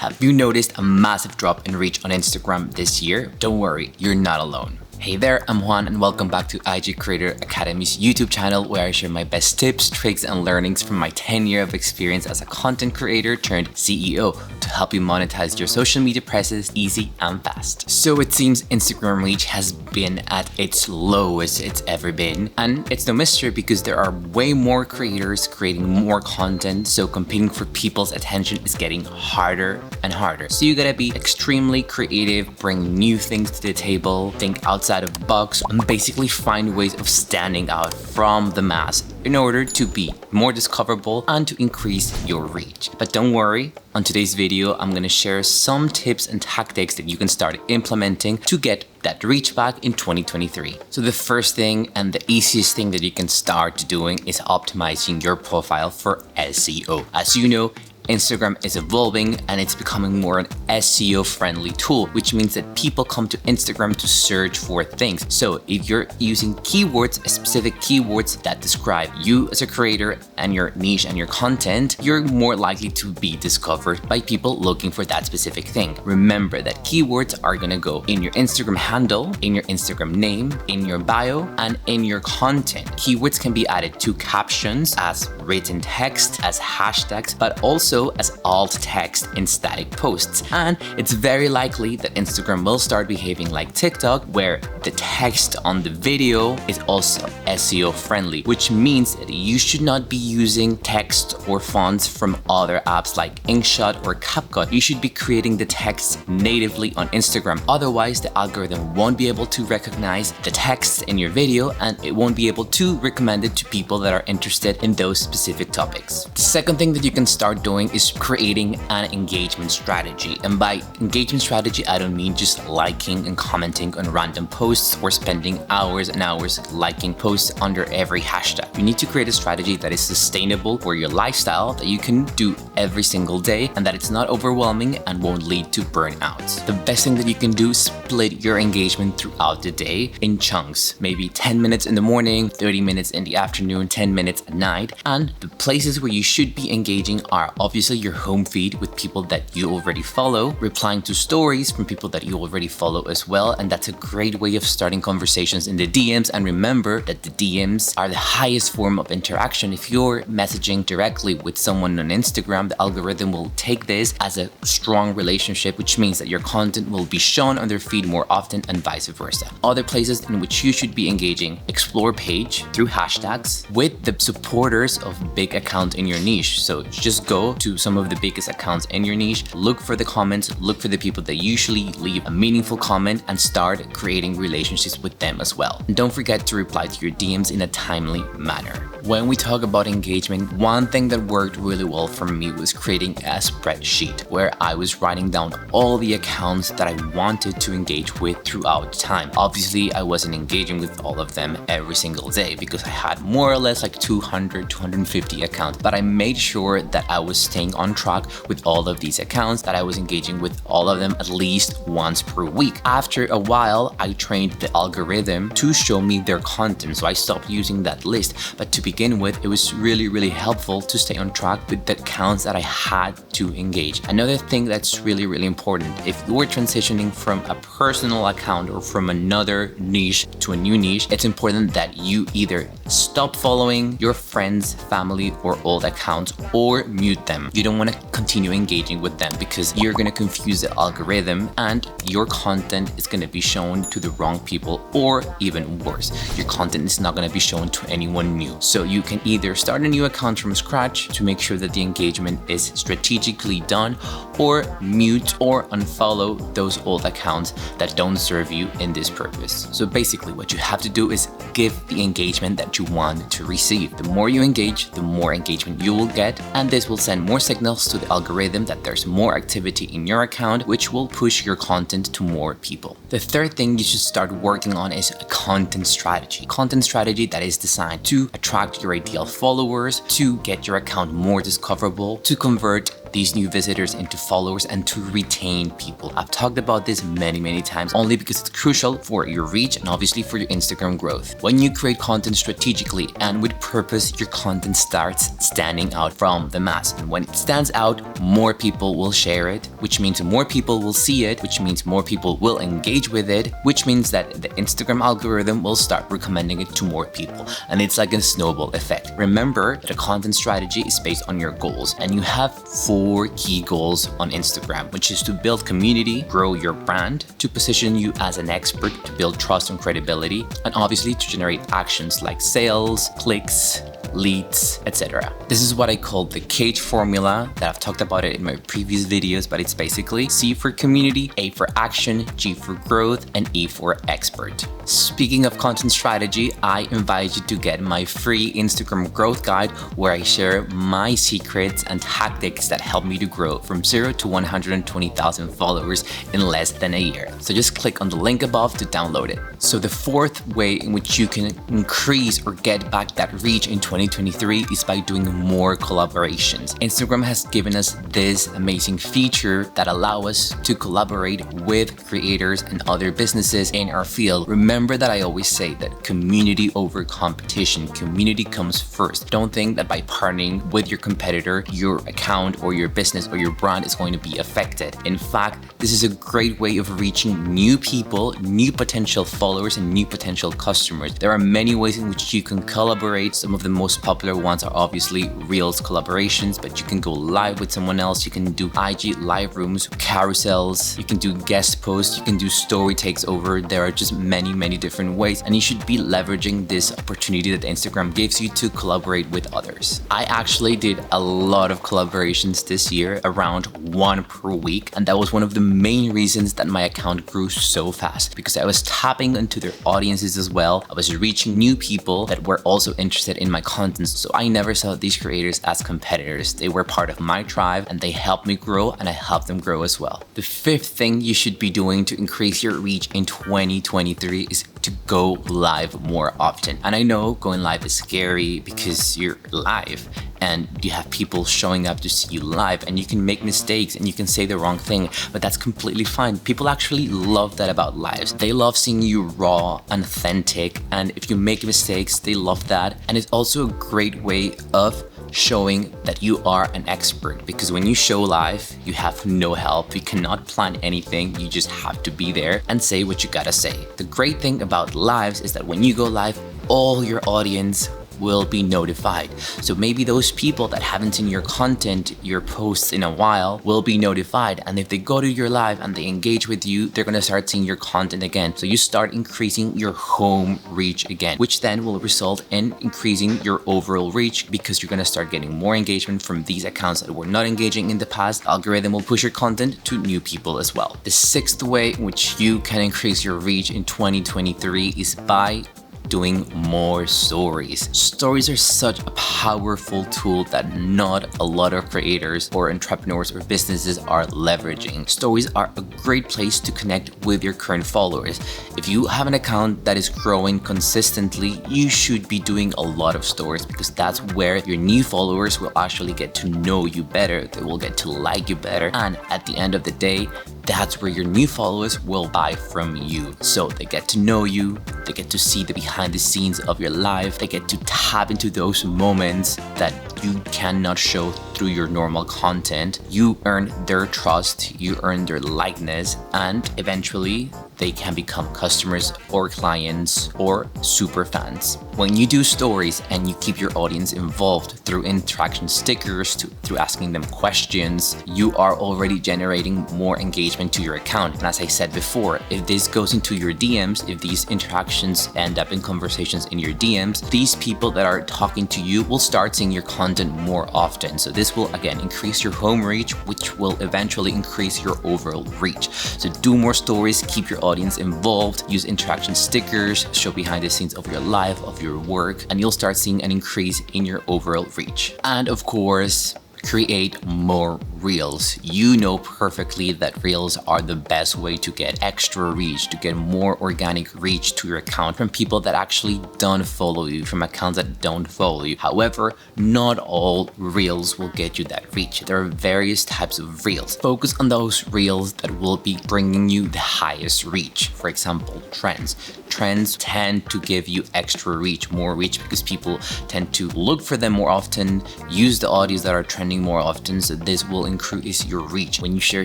Have you noticed a massive drop in reach on Instagram this year? Don't worry, you're not alone. Hey there, I'm Juan and welcome back to IG Creator Academy's YouTube channel where I share my best tips, tricks, and learnings from my 10 years of experience as a content creator turned CEO to help you monetize your social media presence easy and fast. So it seems Instagram reach has been at its lowest it's ever been, and it's no mystery because there are way more creators creating more content, so competing for people's attention is getting harder and harder. So you gotta be extremely creative, bring new things to the table, think outside of the box, and basically find ways of standing out from the mass in order to be more discoverable and to increase your reach. But don't worry, on today's video, I'm gonna share some tips and tactics that you can start implementing to get that reach back in 2023. So the first thing and the easiest thing that you can start doing is optimizing your profile for SEO. As you know, Instagram is evolving and it's becoming more an SEO friendly tool, which means that people come to Instagram to search for things. So if you're using keywords, specific keywords that describe you as a creator and your niche and your content, you're more likely to be discovered by people looking for that specific thing. Remember that keywords are gonna go in your Instagram handle, in your Instagram name, in your bio, and in your content. Keywords can be added to captions as written text, as hashtags, but also as alt text in static posts. And it's very likely that Instagram will start behaving like TikTok, where the text on the video is also SEO friendly, which means that you should not be using text or fonts from other apps like InkShot or CapCut. You should be creating the text natively on Instagram. Otherwise, the algorithm won't be able to recognize the text in your video and it won't be able to recommend it to people that are interested in those specific topics. The second thing that you can start doing is creating an engagement strategy. And by engagement strategy, I don't mean just liking and commenting on random posts or spending hours and hours liking posts under every hashtag. You need to create a strategy that is sustainable for your lifestyle, that you can do every single day, and that it's not overwhelming and won't lead to burnout. The best thing that you can do is split your engagement throughout the day in chunks, maybe 10 minutes in the morning, 30 minutes in the afternoon, 10 minutes at night. And the places where you should be engaging are obviously your home feed with people that you already follow, replying to stories from people that you already follow as well, and that's a great way of starting conversations in the DMs. And remember that the DMs are the highest form of interaction. If you're messaging directly with someone on Instagram, the algorithm will take this as a strong relationship, which means that your content will be shown on their feed more often and vice versa. Other places in which you should be engaging: explore page through hashtags with the supporters of big accounts in your niche. So just go to some of the biggest accounts in your niche, look for the comments, look for the people that usually leave a meaningful comment, and start creating relationships with them as well. And don't forget to reply to your DMs in a timely manner. When we talk about engagement, one thing that worked really well for me was creating a spreadsheet where I was writing down all the accounts that I wanted to engage with throughout time. Obviously, I wasn't engaging with all of them every single day because I had more or less like 200, 250 accounts, but I made sure that I was staying on track with all of these accounts, that I was engaging with all of them at least once per week. After a while, I trained the algorithm to show me their content, so I stopped using that list. But to begin with, it was really helpful to stay on track with the accounts that I had to engage. Another thing that's really important, if you're transitioning from a personal account or from another niche to a new niche, it's important that you either stop following your friends, family, or old accounts or mute them. You don't want to continue engaging with them because you're going to confuse the algorithm and your content is going to be shown to the wrong people, or even worse, your content is not going to be shown to anyone new. So you can either start a new account from scratch to make sure that the engagement is strategically done, or mute or unfollow those old accounts that don't serve you in this purpose. So basically what you have to do is give the engagement that you want to receive. The more you engage, the more engagement you will get, and this will send more signals to the algorithm that there's more activity in your account, which will push your content to more people. The third thing you should start working on is a content strategy. Content strategy that is designed to attract your ideal followers, to get your account more discoverable, to convert these new visitors into followers and to retain people. I've talked about this many times only because it's crucial for your reach and obviously for your Instagram growth. When you create content strategically and with purpose, your content starts standing out from the mass. And when it stands out, more people will share it, which means more people will see it, which means more people will engage with it, which means that the Instagram algorithm will start recommending it to more people. And it's like a snowball effect. Remember that a content strategy is based on your goals, and you have 4 key goals on Instagram, which is to build community, grow your brand, to position you as an expert, to build trust and credibility, and obviously to generate actions like sales, clicks, leads, etc. This is what I call the cage formula that I've talked about it in my previous videos, but it's basically C for community, A for action, G for growth, and E for expert. Speaking of content strategy, I invite you to get my free Instagram growth guide where I share my secrets and tactics that help me to grow from 0 to 120,000 followers in less than a year. So just click on the link above to download it. So the 4th way in which you can increase or get back that reach in 2023 is by doing more collaborations. Instagram has given us this amazing feature that allows us to collaborate with creators and other businesses in our field. Remember that I always say that community over competition. Community comes first. Don't think that by partnering with your competitor, your account or your business or your brand is going to be affected. In fact, this is a great way of reaching new people, new potential followers, and new potential customers. There are many ways in which you can collaborate. Some of the most popular ones are obviously Reels collaborations, but you can go live with someone else. You can do IG live rooms, carousels, you can do guest posts, you can do story takes over. There are just many different ways, and you should be leveraging this opportunity that Instagram gives you to collaborate with others. I actually did a lot of collaborations this year, around 1 per week, and that was one of the main reasons that my account grew so fast, because I was tapping into their audiences as well. I was reaching new people that were also interested in my content, so I never saw these creators as competitors. They were part of my tribe and they helped me grow, and I helped them grow as well. The 5th thing you should be doing to increase your reach in 2023 is to go live more often. And I know going live is scary because you're live and you have people showing up to see you live, and you can make mistakes and you can say the wrong thing, but that's completely fine. People actually love that about lives. They love seeing you raw and authentic, and if you make mistakes, they love that. And it's also a great way of showing that you are an expert, because when you show live, you have no help. You cannot plan anything. You just have to be there and say what you gotta say. The great thing about lives is that when you go live, all your audience will be notified. So maybe those people that haven't seen your content, your posts in a while, will be notified. And if they go to your live and they engage with you, they're gonna start seeing your content again. So you start increasing your home reach again, which then will result in increasing your overall reach, because you're gonna start getting more engagement from these accounts that were not engaging in the past. The algorithm will push your content to new people as well. The 6th way in which you can increase your reach in 2023 is by doing more stories. Stories are such a powerful tool that not a lot of creators or entrepreneurs or businesses are leveraging. Stories are a great place to connect with your current followers. If you have an account that is growing consistently, you should be doing a lot of stories, because that's where your new followers will actually get to know you better. They will get to like you better. And at the end of the day, that's where your new followers will buy from you. So they get to know you, they get to see the behind the scenes of your life, they get to tap into those moments that you cannot show through your normal content. You earn their trust, you earn their likeness, and eventually they can become customers or clients or super fans. When you do stories and you keep your audience involved through interaction stickers, through asking them questions, you are already generating more engagement to your account. And as I said before, if this goes into your DMs, if these interactions end up in conversations in your DMs, these people that are talking to you will start seeing your content more often. So this will again increase your home reach, which will eventually increase your overall reach. So do more stories, keep your audience involved, use interaction stickers, show behind the scenes of your life, of your work, and you'll start seeing an increase in your overall reach. And of course, create more reels. You know perfectly that reels are the best way to get extra reach, to get more organic reach to your account from people that actually don't follow you, from accounts that don't follow you. However, not all reels will get you that reach. There are various types of reels. Focus on those reels that will be bringing you the highest reach. For example, trends. Trends tend to give you extra reach, more reach, because people tend to look for them more often, use the audios that are trending more often, so this will increase your reach. When you share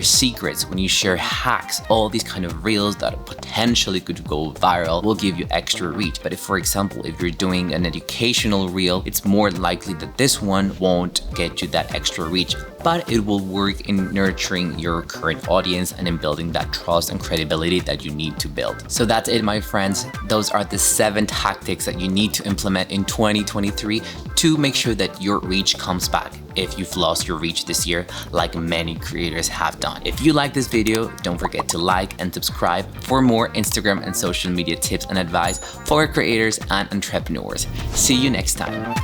secrets, when you share hacks, all these kind of reels that potentially could go viral will give you extra reach. But if, for example, if you're doing an educational reel, it's more likely that this one won't get you that extra reach, but it will work in nurturing your current audience and in building that trust and credibility that you need to build. So that's it, my friends. Those are the 7 tactics that you need to implement in 2023 to make sure that your reach comes back if you've lost your reach this year, like many creators have done. If you like this video, don't forget to like and subscribe for more Instagram and social media tips and advice for creators and entrepreneurs. See you next time.